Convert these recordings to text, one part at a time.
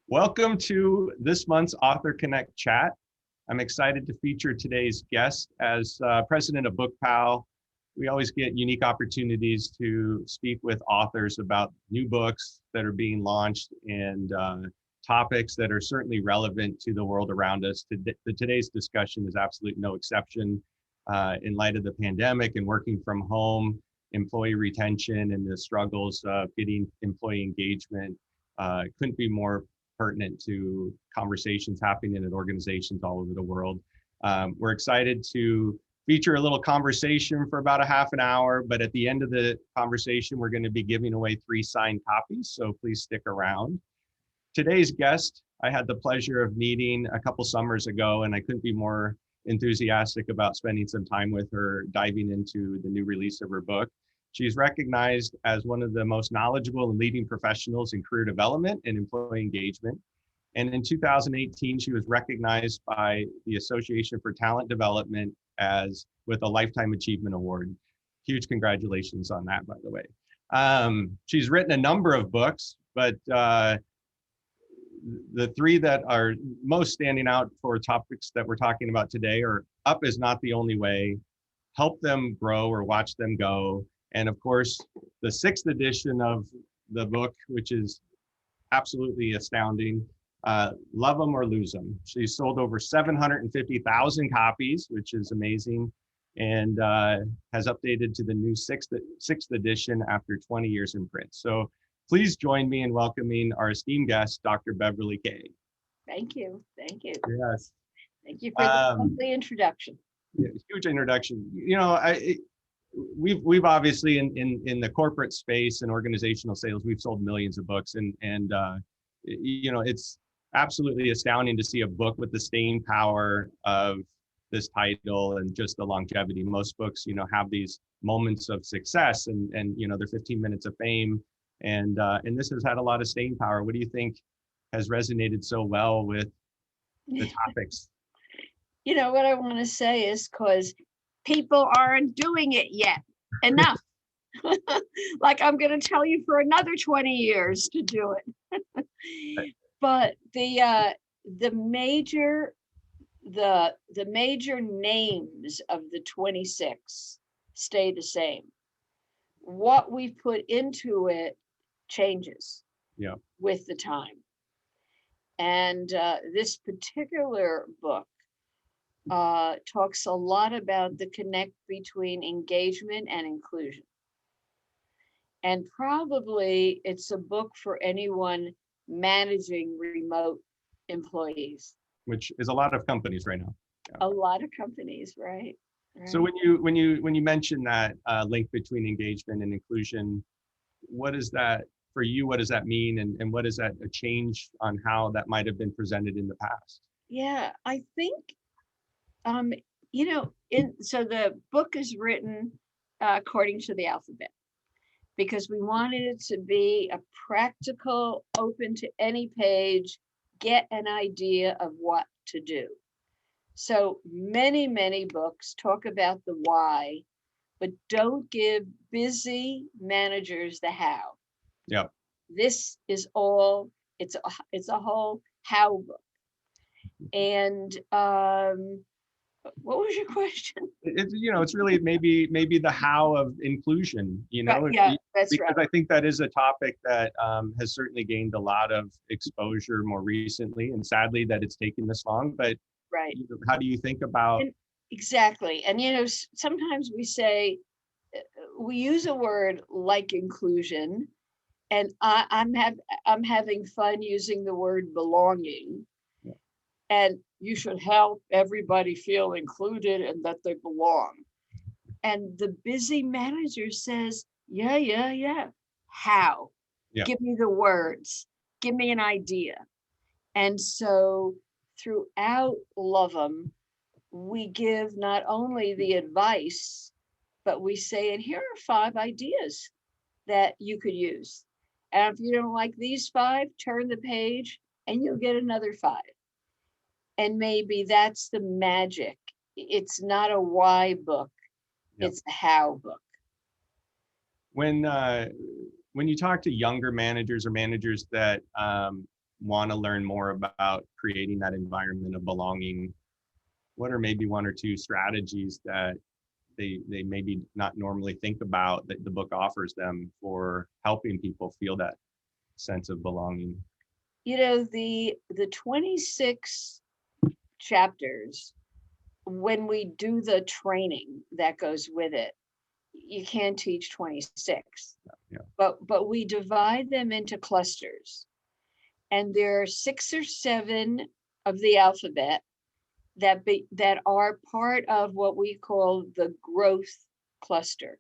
Welcome to this month's AuthorConnect Chat. I'm excited to feature today's guest as president of BookPal. We always get unique opportunities to speak with authors about new books that are being launched and topics that are certainly relevant to the world around us. Today's discussion is absolutely no exception in light of the pandemic and working from home, employee retention, and the struggles of getting employee engagement. Couldn't be more pertinent to conversations happening in organizations all over the world. We're excited to feature a little conversation for about a half an hour, but at the end of the conversation, we're going to be giving away 3 signed copies, so please stick around. Today's guest, I had the pleasure of meeting a couple summers ago, and I couldn't be more enthusiastic about spending some time with her, diving into the new release of her book. She's recognized as one of the most knowledgeable and leading professionals in career development and employee engagement. And in 2018, she was recognized by the Association for Talent Development with a Lifetime Achievement Award. Huge congratulations on that, by the way. She's written a number of books, but the 3 that are most standing out for topics that we're talking about today are Up Is Not the Only Way, Help Them Grow or Watch Them Go, and of course, the 6th edition of the book, which is absolutely astounding, Love Them or Lose Them. She's sold over 750,000 copies, which is amazing, and has updated to the new 6th edition after 20 years in print. So please join me in welcoming our esteemed guest, Dr. Beverly Kaye. Thank you. Thank you. Yes. Thank you for the lovely introduction. Yeah, huge introduction. You know, we've obviously in the corporate space and organizational sales, we've sold millions of books, and you know, it's absolutely astounding to see a book with the staying power of this title and just the longevity. Most books, you know, have these moments of success and you know, their 15 minutes of fame, and this has had a lot of staying power. What do you think has resonated so well with the topics? You know, what I want to say is because people aren't doing it yet enough. Like, I'm going to tell you for another 20 years to do it. But the major names of the 26 stay the same. What we put into it changes with the time. And this particular book talks a lot about the connect between engagement and inclusion. And probably it's a book for anyone managing remote employees. Which is a lot of companies right now. A lot of companies, right? So when you mention that link between engagement and inclusion, what is that for you? What does that mean? And what is that a change on how that might have been presented in the past? Yeah, I think you know, so the book is written according to the alphabet, because we wanted it to be a practical, open to any page, get an idea of what to do. So many books talk about the why, but don't give busy managers the how. Yeah. This is all, it's a whole how book. And what was your question? It's really maybe the how of inclusion, you know. Right, yeah, that's because right. I think that is a topic that has certainly gained a lot of exposure more recently, and sadly that it's taken this long. But right, how do you think about exactly? And you know, sometimes we use a word like inclusion, and I'm having fun using the word belonging. And you should help everybody feel included and that they belong. And the busy manager says, yeah. How? Yeah. Give me the words. Give me an idea. And so throughout Love 'Em, we give not only the advice, but we say, and here are 5 ideas that you could use. And if you don't like these 5, turn the page and you'll get another 5. And maybe that's the magic. It's not a why book, it's a how book. When you talk to younger managers or managers that want to learn more about creating that environment of belonging, what are maybe one or two strategies that they maybe not normally think about that the book offers them for helping people feel that sense of belonging? You know, the 26 chapters, when we do the training that goes with it, you can't teach 26. Yeah. But we divide them into clusters. And there are 6 or 7 of the alphabet that are part of what we call the growth cluster,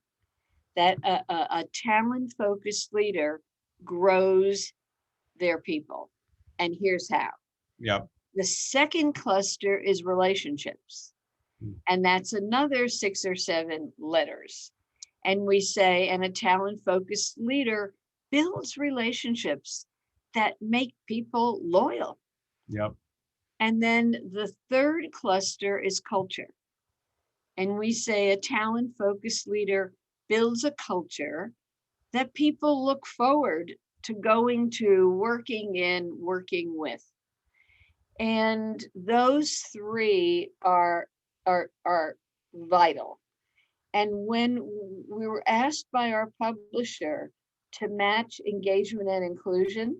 that a talent focused leader grows their people. And here's how. Yeah. The second cluster is relationships. And that's another 6 or 7 letters. And we say, and a talent focused leader builds relationships that make people loyal. Yep. And then the third cluster is culture. And we say a talent focused leader builds a culture that people look forward to going to, working in, working with. And those 3 are vital. And when we were asked by our publisher to match engagement and inclusion,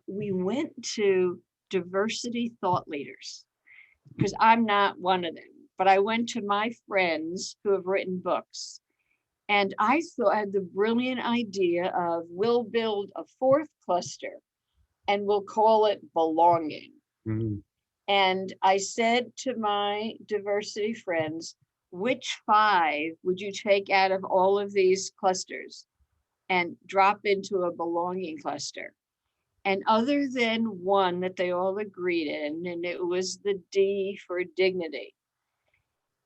we went to diversity thought leaders, because I'm not one of them, but I went to my friends who have written books. And I had the brilliant idea of, we'll build a 4th cluster and we'll call it belonging. Mm-hmm. And I said to my diversity friends, which 5 would you take out of all of these clusters and drop into a belonging cluster? And other than one that they all agreed in, and it was the D for dignity,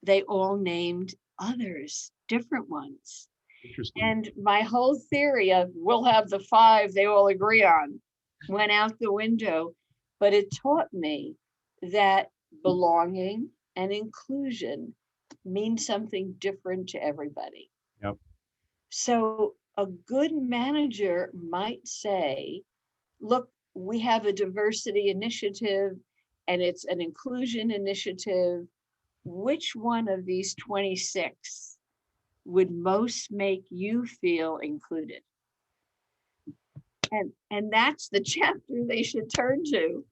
they all named others, different ones. Interesting. And my whole theory of we'll have the 5 they all agree on went out the window. But it taught me that belonging and inclusion means something different to everybody. Yep. So a good manager might say, look, we have a diversity initiative and it's an inclusion initiative. Which one of these 26 would most make you feel included? And that's the chapter they should turn to.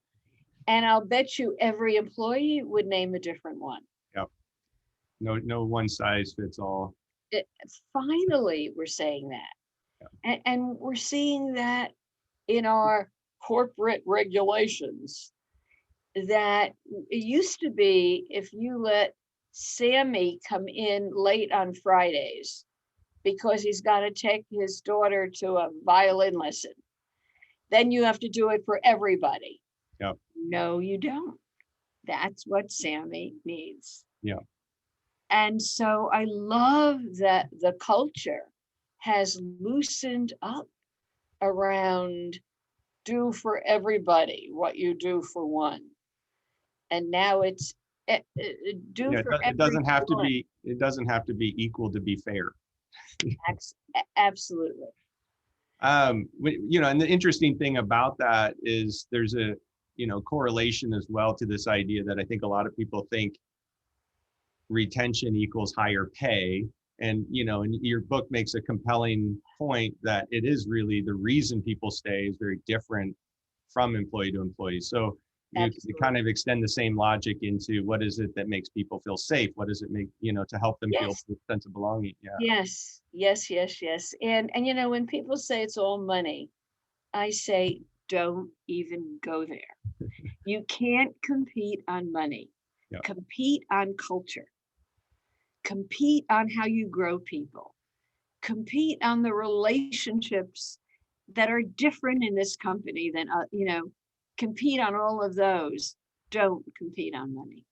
And I'll bet you every employee would name a different one. Yep. No one size fits all. Finally, we're saying that. Yeah. And we're seeing that in our corporate regulations, that it used to be if you let Sammy come in late on Fridays because he's got to take his daughter to a violin lesson, then you have to do it for everybody. Yep. No, you don't. That's what Sammy needs. Yeah. And so I love that the culture has loosened up around do for everybody what you do for one. And now it's do for everyone. It doesn't have to be equal to be fair. Absolutely. And the interesting thing about that is there's a correlation as well to this idea that I think a lot of people think retention equals higher pay. And and your book makes a compelling point that it is really the reason people stay is very different from employee to employee. So you kind of extend the same logic into what is it that makes people feel safe? What does it make, to help them feel a sense of belonging? Yeah. Yes. And when people say it's all money, I say, don't even go there. You can't compete on money. Yeah. Compete on culture. Compete on how you grow people. Compete on the relationships that are different in this company than, compete on all of those. Don't compete on money.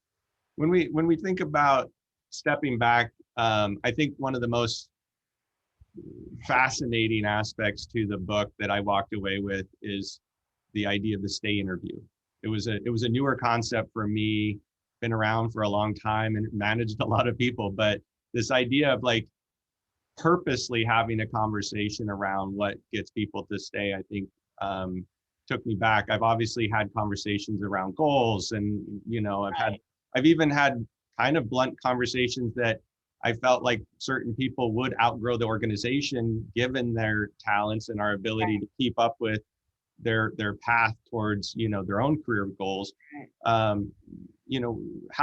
When we think about stepping back, I think one of the most fascinating aspects to the book that I walked away with is the idea of the stay interview. It was a newer concept for me, been around for a long time and managed a lot of people, but this idea of like purposely having a conversation around what gets people to stay, I think took me back. I've obviously had conversations around goals, and I've even had kind of blunt conversations that I felt like certain people would outgrow the organization given their talents and our ability to keep up with their path towards their own career goals. How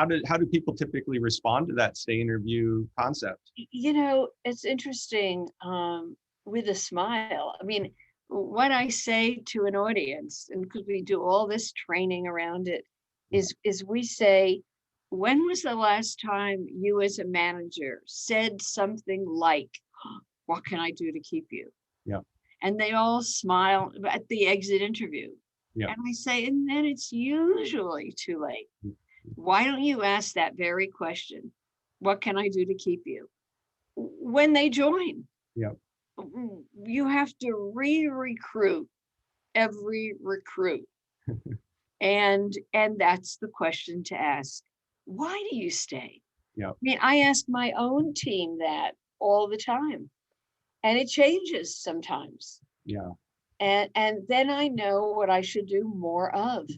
do people typically respond to that stay interview concept? It's interesting, with a smile. I mean, what I say to an audience, and because we do all this training around it, is we say, when was the last time you as a manager said something like, what can I do to keep you? Yeah. And they all smile at the exit interview. Yeah. And I say, and then it's usually too late. Why don't you ask that very question? What can I do to keep you? When they join. Yeah. You have to re-recruit every recruit. and that's the question to ask. Why do you stay? Yeah. I mean, I ask my own team that all the time, and it changes sometimes. Yeah. And then I know what I should do more of.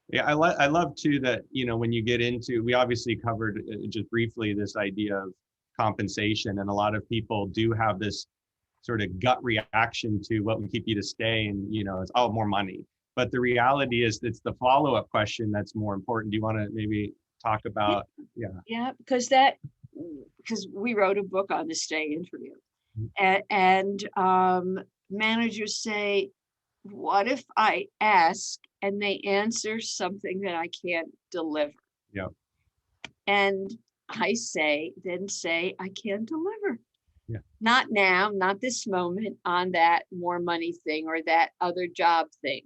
Yeah, I love too that, when you get into, we obviously covered just briefly this idea of compensation, and a lot of people do have this sort of gut reaction to what would keep you to stay, and it's more money. But the reality is it's the follow-up question that's more important. Do you want to maybe talk about? Yeah, because we wrote a book on the stay interview, and managers say, what if I ask and they answer something that I can't deliver? Yeah. And I say I can't deliver. Yeah. Not now, not this moment on that more money thing or that other job thing.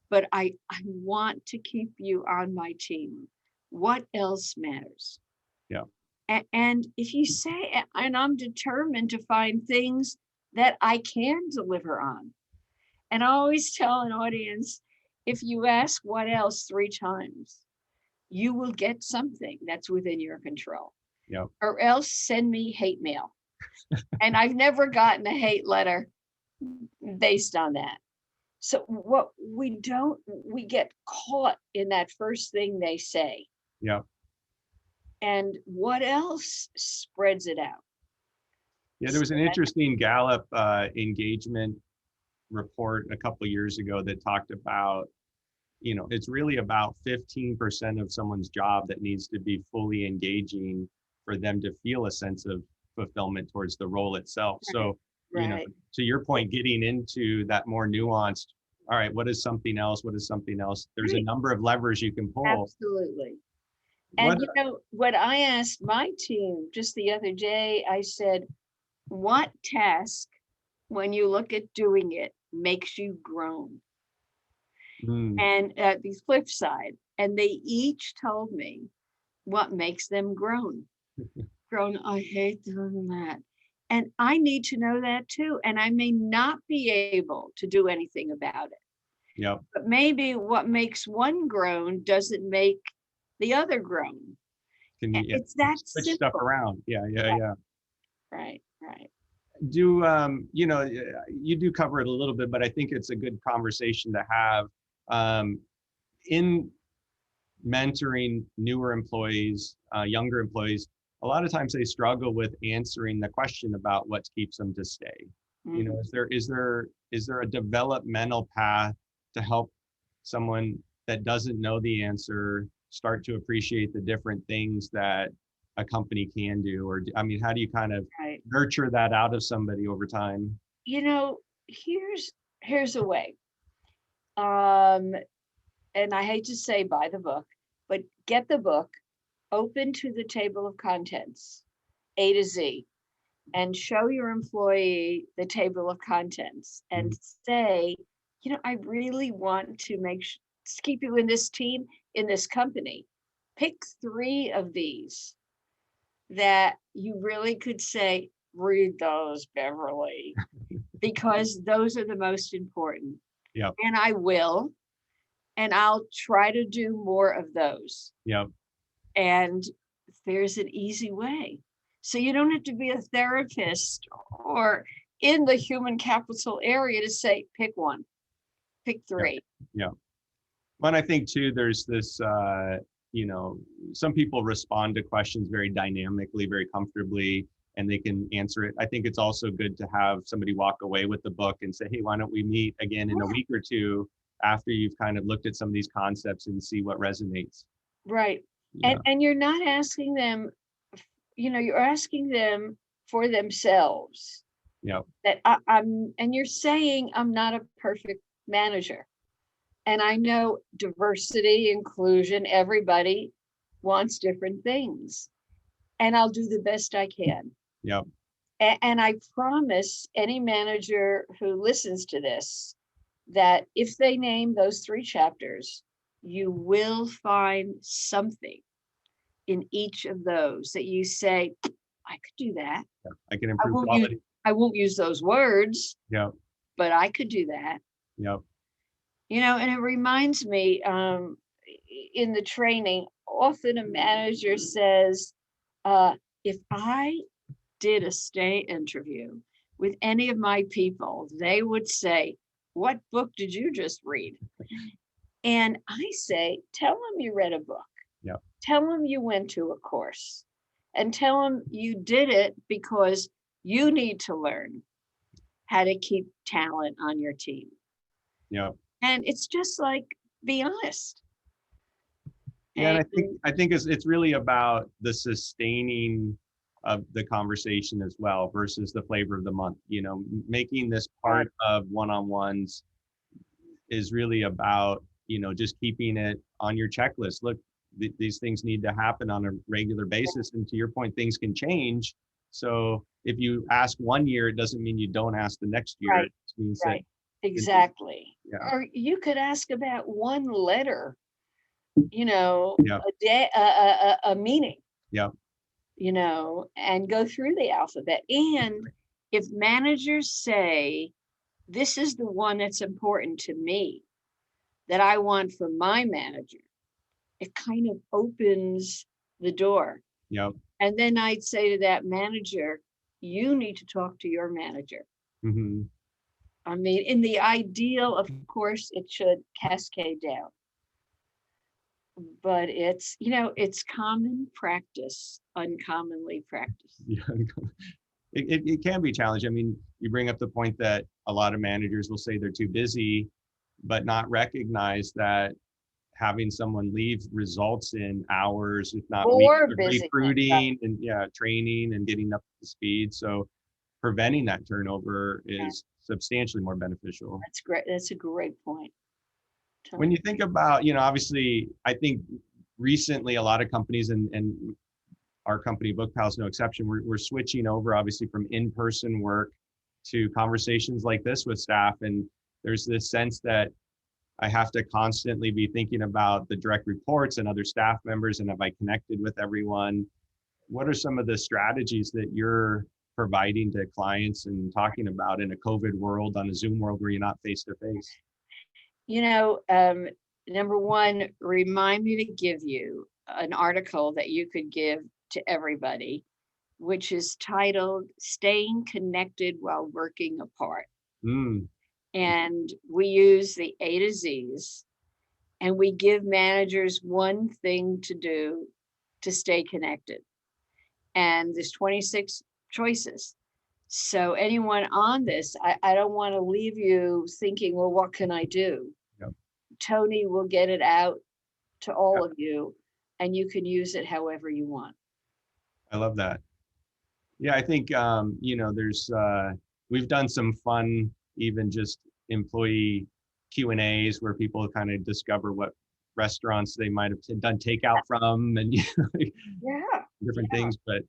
But I want to keep you on my team. What else matters? Yeah. And if you say, and I'm determined to find things that I can deliver on. And I always tell an audience, if you ask what else 3 times, you will get something that's within your control. Yeah. Or else send me hate mail. And I've never gotten a hate letter based on that. So what we get caught in that first thing they say. Yeah. And what else spreads it out? Yeah, there was an interesting Gallup engagement report a couple of years ago that talked about, it's really about 15% of someone's job that needs to be fully engaging for them to feel a sense of fulfillment towards the role itself. So, to your point, getting into that more nuanced, all right, what is something else? What is something else? There's a number of levers you can pull. Absolutely. And what I asked my team just the other day, I said, what task, when you look at doing it, makes you groan? And at the flip side, and they each told me what makes them groan. I hate doing that. And I need to know that too. And I may not be able to do anything about it. Yeah. But maybe what makes one groan doesn't make the other groan. It's that switch simple. Stuff around. Yeah. Right. Do you do cover it a little bit, but I think it's a good conversation to have in mentoring newer employees, younger employees. A lot of times they struggle with answering the question about what keeps them to stay. Is there a developmental path to help someone that doesn't know the answer start to appreciate the different things that a company can do? Or how do you kind of nurture that out of somebody over time? Here's a way. And I hate to say buy the book, but get the book, open to the table of contents, A to Z, and show your employee the table of contents and say, I really want to keep you in this team, in this company. Pick 3 of these that you really could say, read those, Beverly, because those are the most important. Yeah. And I will, and I'll try to do more of those. Yeah. And there's an easy way. So you don't have to be a therapist or in the human capital area to say, pick one Pick three. Yeah. Well, and I think too, there's this, some people respond to questions very dynamically, very comfortably, and they can answer it. I think it's also good to have somebody walk away with the book and say, hey, why don't we meet again in a week or two after you've kind of looked at some of these concepts and see what resonates. Right. Yeah. And you're not asking them, you're asking them for themselves. Yeah. That and you're saying, I'm not a perfect manager. And I know diversity, inclusion, everybody wants different things. And I'll do the best I can. Yeah. And I promise any manager who listens to this that if they name those 3 chapters, you will find something in each of those that you say, I could do that. Yeah. I can improve quality. I won't use those words. Yeah. But I could do that. Yeah. And it reminds me, in the training, often a manager says, if I did a stay interview with any of my people, they would say, what book did you just read? And I say, tell them you read a book. Yeah. Tell them you went to a course, and tell them you did it because you need to learn how to keep talent on your team. Yeah. And it's just like, be honest. Yeah, and I think it's really about the sustaining of the conversation as well versus the flavor of the month. Making this part of one-on-ones is really about, just keeping it on your checklist. Look, these things need to happen on a regular basis. And to your point, things can change. So if you ask one year, it doesn't mean you don't ask the next year. Right. It means right. Exactly. Yeah. Or you could ask about one letter, Yeah. a day, a meaning. Yeah. And go through the alphabet. And if managers say, this is the one that's important to me, that I want for my manager, it kind of opens the door. Yeah. And then I'd say to that manager, you need to talk to your manager. Mm-hmm. I mean, in the ideal, of course, it should cascade down. But it's, it's common practice, uncommonly practiced. Yeah. It can be challenging. I mean, you bring up the point that a lot of managers will say they're too busy, but not recognize that having someone leave results in hours, if not weeks, of recruiting and training and getting up to speed. So preventing that turnover is substantially more beneficial. That's great. That's a great point. Totally. When you think about, obviously, I think recently a lot of companies and our company, BookPal, is no exception. We're switching over, obviously, from in-person work to conversations like this with staff. And there's this sense that I have to constantly be thinking about the direct reports and other staff members, and have I connected with everyone? What are some of the strategies that you're providing to clients and talking about in a COVID world, on a Zoom world where you're not face-to-face? Number one, remind me to give you an article that you could give to everybody, which is titled Staying Connected While Working Apart. And we use the A to Z's, and we give managers one thing to do to stay connected. And there's 26 choices. So anyone on this, I don't want to leave you thinking, well, what can I do? Yep. Tony will get it out to all of you, and you can use it however you want. I love that. Yeah, I think, there's, we've done some fun, even just employee Q&As where people kind of discover what restaurants they might have done takeout from and different things, but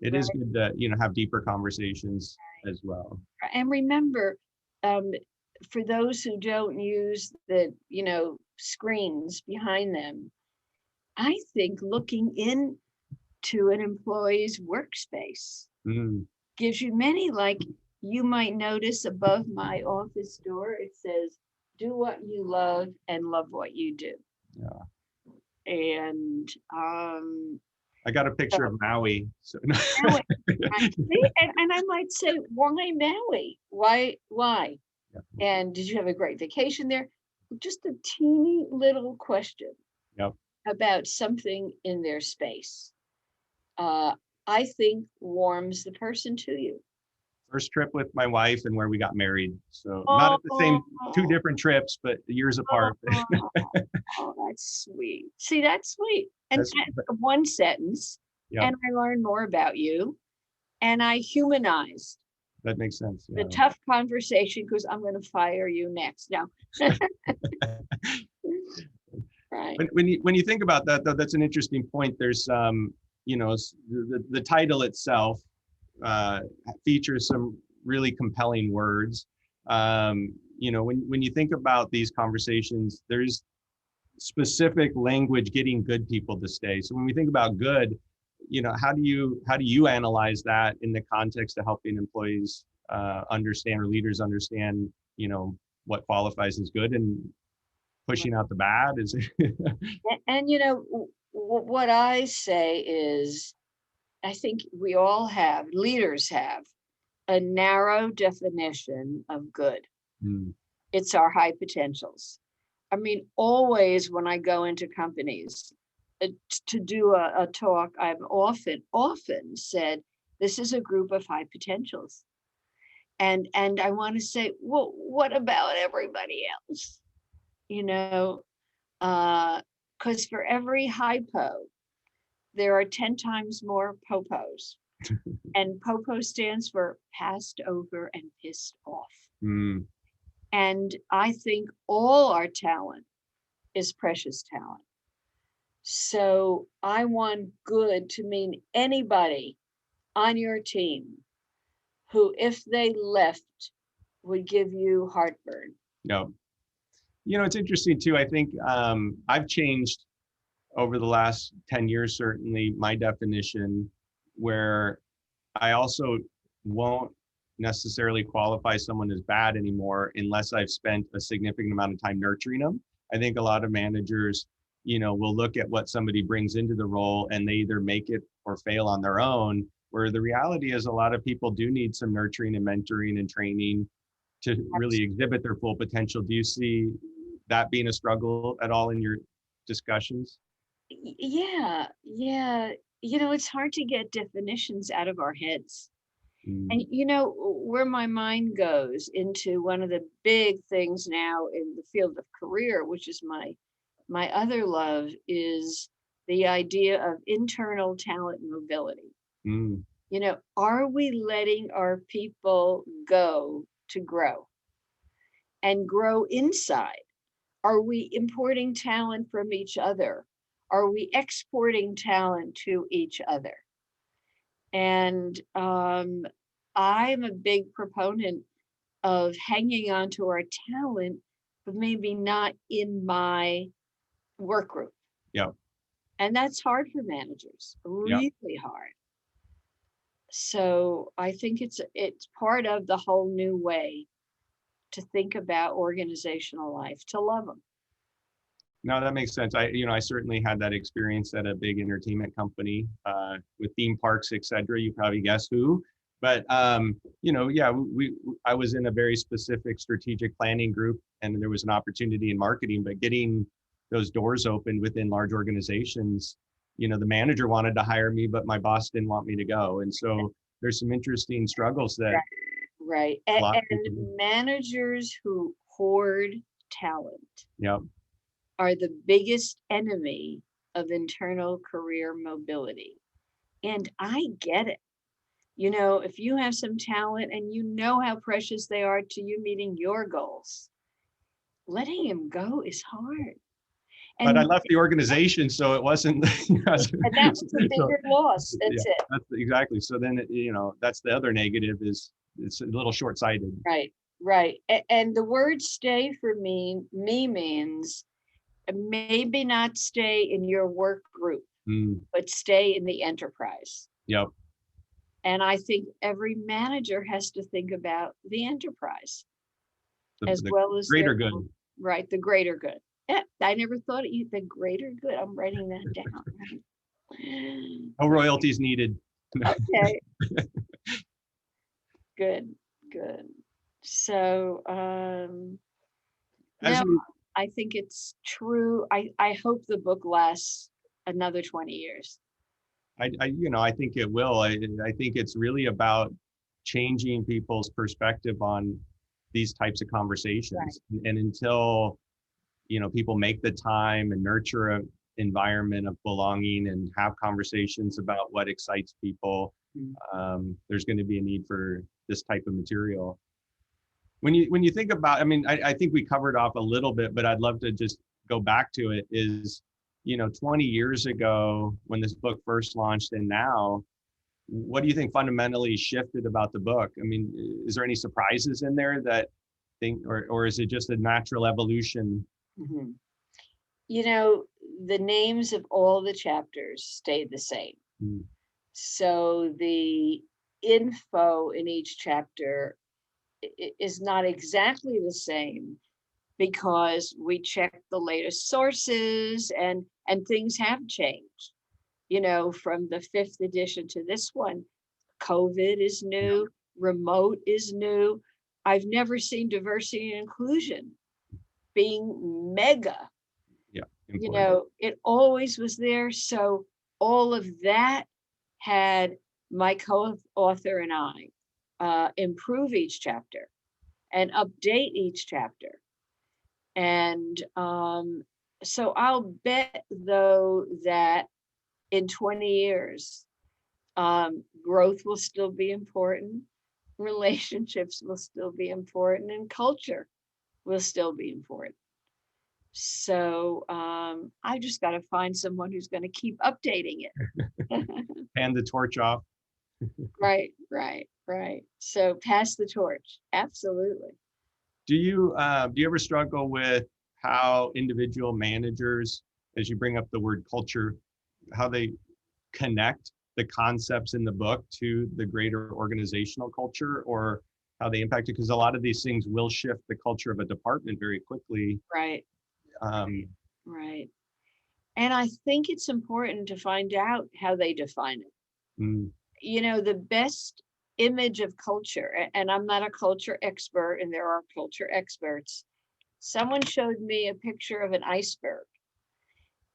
it is good to, have deeper conversations as well. And remember, for those who don't use the, screens behind them, I think looking into an employee's workspace gives you many, like you might notice above my office door, it says, do what you love and love what you do. Yeah. And I got a picture of Maui. So. Maui. And I might say, why Maui? Why? Yeah. And did you have a great vacation there? just a teeny little question Yep. about something in their space, I think warms the person to you. First trip with my wife and where we got married. So not at the same, two different trips, but years apart. Oh, that's sweet. See, that's sweet. And That's, one sentence, yeah, and I learned more about you, and I humanized that makes sense. the Yeah. tough conversation because I'm going to fire you next. Now, right? When you think about that, though, that's an interesting point. There's you know, the title itself features some really compelling words. You know, when you think about these conversations, there's specific language getting good people to stay. So when we think about good, you know, how do you analyze that in the context of helping employees understand, or leaders understand, you know, what qualifies as good and pushing out the bad? Is And you know, what I say is, I think we all have, leaders have a narrow definition of good. Mm, It's our high potentials. I mean, always when I go into companies to do a talk, I've often said, this is a group of high potentials. And I want to say, well, what about everybody else? You know, because for every hypo, there are 10 times more popos. And popo stands for passed over and pissed off. mm, And I think all our talent is precious talent. So I want good to mean anybody on your team who, if they left, would give you heartburn. yeah. You know, it's interesting too. I think I've changed over the last 10 years, certainly, my definition, where I also won't necessarily qualify someone as bad anymore unless I've spent a significant amount of time nurturing them. I think a lot of managers, you know, will look at what somebody brings into the role and they either make it or fail on their own, where the reality is a lot of people do need some nurturing and mentoring and training to really exhibit their full potential. Do you see that being a struggle at all in your discussions? Yeah. You know, it's hard to get definitions out of our heads. And Mm, you know, where my mind goes into one of the big things now in the field of career, which is my other love, is the idea of internal talent mobility. mm, You know, are we letting our people go to grow and grow inside? Are we importing talent from each other? Are we exporting talent to each other? And I'm a big proponent of hanging on to our talent, but maybe not in my work group. yeah, And that's hard for managers, yeah. really hard. So I think it's part of the whole new way to think about organizational life, to love them. No, that makes sense. You know, I certainly had that experience at a big entertainment company with theme parks, et cetera. You probably guess who. But you know, yeah, I was in a very specific strategic planning group, and there was an opportunity in marketing. But getting those doors open within large organizations, you know, the manager wanted to hire me, but my boss didn't want me to go. And so there's some interesting struggles that Right. a lot of And people do. managers who hoard talent Yeah, are the biggest enemy of internal career mobility. And I get it. You know, if you have some talent and you know how precious they are to you meeting your goals, letting him go is hard. but I And left the organization, so it wasn't. You know, that was a so, bigger loss. yeah, That's it. that's exactly. So then, you know, that's the other negative, is it's a little short-sighted. Right. Right. And the word stay for me means maybe not stay in your work group, Mm, but stay in the enterprise. yep. And I think every manager has to think about the enterprise as The well as greater their good. own, right, the greater good. Yeah, I never thought of you, the greater good. I'm writing that down. Right? No royalties needed. Okay, good, good. So As now we, I think it's true. I hope the book lasts another 20 years. I think it will. I think it's really about changing people's perspective on these types of conversations. Right. And until, people make the time and nurture an environment of belonging and have conversations about what excites people, there's going to be a need for this type of material. When you think about, I think we covered off a little bit, but I'd love to just go back to it is, 20 years ago when this book first launched and now, what do you think fundamentally shifted about the book? Is there any surprises in there that or is it just a natural evolution? Mm-hmm. The names of all the chapters stayed the same. So the info in each chapter is not exactly the same because we checked the latest sources and things have changed. From the 5th edition to this one, COVID is new, remote is new. I've never seen diversity and inclusion being mega. Important. It always was there. So all of that had my co-author and I improve each chapter and update each chapter. And so I'll bet, though, that in 20 years, growth will still be important, relationships will still be important, and culture will still be important. So I just got to find someone who's going to keep updating it. Hand the torch off. Right. So pass the torch. Absolutely. Do you ever struggle with how individual managers, as you bring up the word culture, how they connect the concepts in the book to the greater organizational culture, or how they impact it? Because a lot of these things will shift the culture of a department very quickly. Right. Right. And I think it's important to find out how they define it. The best image of culture, and I'm not a culture expert, and there are culture experts. Someone showed me a picture of an iceberg,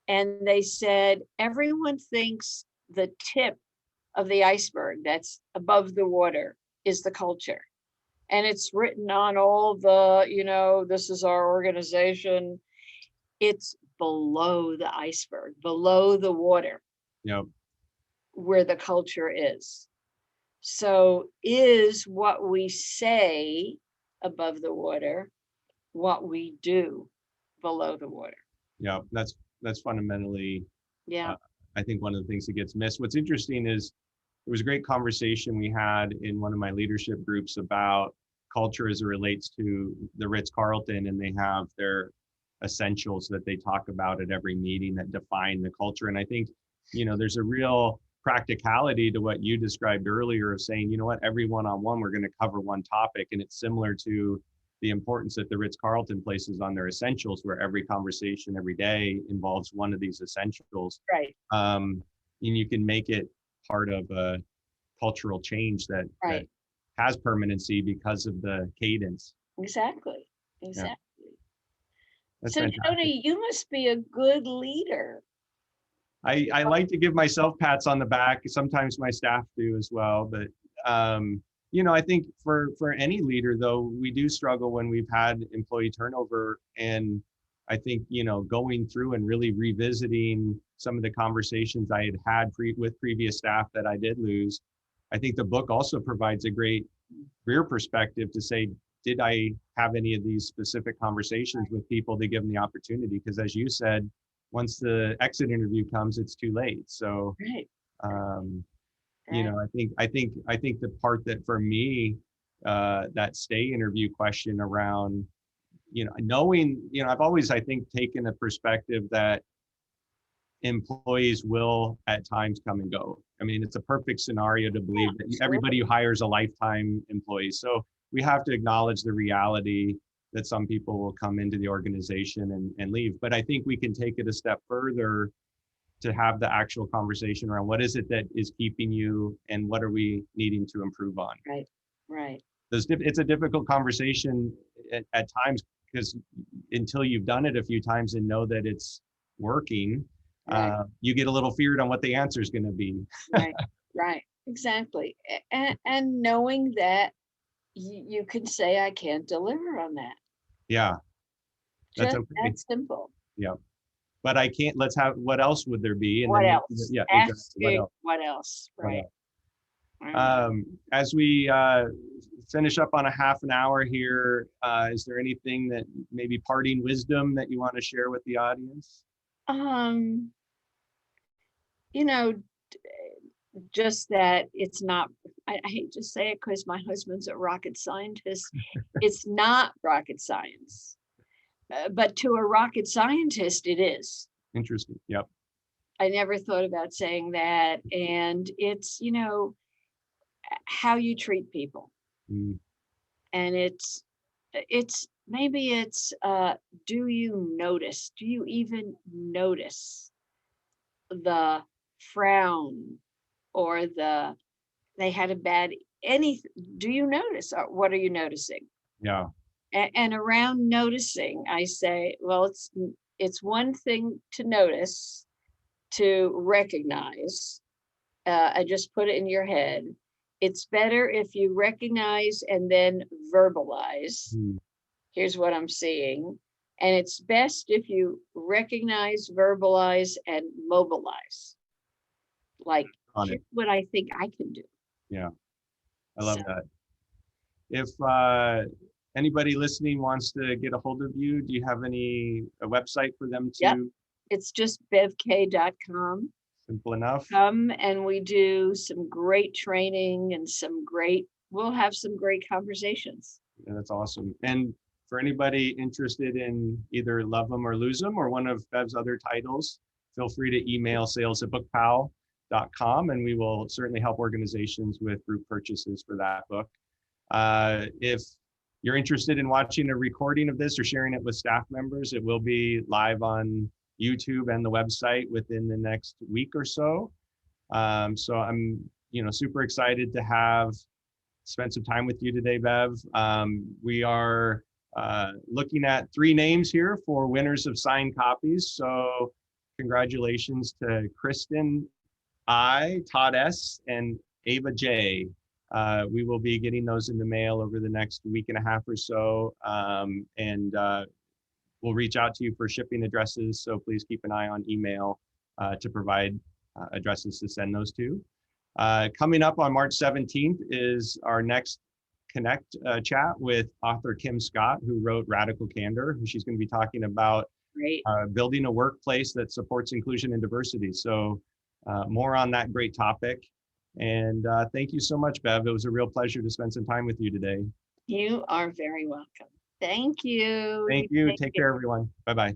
and they said everyone thinks the tip of the iceberg that's above the water is the culture. And it's written on all the, this is our organization. It's below the iceberg, below the water. Yep. Where the culture is. So is what we say above the water what we do below the water? Yeah, that's fundamentally, I think one of the things that gets missed. What's interesting is there was a great conversation we had in one of my leadership groups about culture as it relates to the RitzCarlton, and they have their essentials that they talk about at every meeting that define the culture. And I think, there's a real practicality to what you described earlier of saying, every one-on-one, we're going to cover one topic. And it's similar to the importance that the RitzCarlton places on their essentials, where every conversation every day involves one of these essentials. Right. And you can make it part of a cultural change that has permanency because of the cadence. Exactly. Yeah. So fantastic. Tony, you must be a good leader. I like to give myself pats on the back. Sometimes my staff do as well. But, I think for any leader, though, we do struggle when we've had employee turnover. And I think, going through and really revisiting some of the conversations I had with previous staff that I did lose, I think the book also provides a great career perspective to say, did I have any of these specific conversations with people to give them the opportunity? Because as you said, once the exit interview comes, it's too late. So, I think the part that for me, that stay interview question around, knowing, I've always, I think, taken a perspective that employees will at times come and go. It's a perfect scenario to believe that everybody who hires a lifetime employee. So we have to acknowledge the reality that some people will come into the organization and leave. But I think we can take it a step further to have the actual conversation around what is it that is keeping you and what are we needing to improve on. Right. It's a difficult conversation at times, because until you've done it a few times and know that it's working, Right. you get a little feared on what the answer is going to be. Right. Right. Exactly. And knowing that you can say, I can't deliver on that. Yeah, that's Just okay. that simple. Yeah, but I can't. Let's have. What else would there be? And What then else? yeah, exactly. What Asking else? what else? What Right. else? Right. As we finish up on a half an hour here, is there anything that maybe parting wisdom that you want to share with the audience? Um, you know, just that it's not, I hate to say it because my husband's a rocket scientist. It's not rocket science. But to a rocket scientist, it is. Interesting. Yep. I never thought about saying that. And it's, how you treat people. Mm, And maybe it's, do you notice? Do you even notice the frown or they had a bad anything? Do you notice? Or what are you noticing? yeah. And around noticing, I say, well, it's one thing to notice, to recognize. I just put it in your head. It's better if you recognize and then verbalize. Mm, Here's what I'm seeing. And it's best if you recognize, verbalize, and mobilize. Like, on here's it. what I think I can do. Yeah. I love So, that. If anybody listening wants to get a hold of you, do you have a website for them yep, to? it's just bevkaye.com. Simple enough. And we do some great training and we'll have some great conversations. Yeah, that's awesome. And for anybody interested in either Love 'em or Lose 'em or one of Bev's other titles, feel free to email sales@bookpal.com, and we will certainly help organizations with group purchases for that book. If you're interested in watching a recording of this or sharing it with staff members, it will be live on YouTube and the website within the next week or so. So I'm, super excited to have spent some time with you today, Bev. We are looking at 3 names here for winners of signed copies. So congratulations to Kristen I, Todd S, and Ava J. We will be getting those in the mail over the next week and a half or so. And we'll reach out to you for shipping addresses. So please keep an eye on email to provide addresses to send those to. Coming up on March 17th is our next Connect chat with author Kim Scott, who wrote Radical Candor, who she's going to be talking about Great. building a workplace that supports inclusion and diversity. So more on that great topic. And thank you so much, Bev. It was a real pleasure to spend some time with you today. You are very welcome. Thank you. Thank you. Take care, everyone. Bye-bye.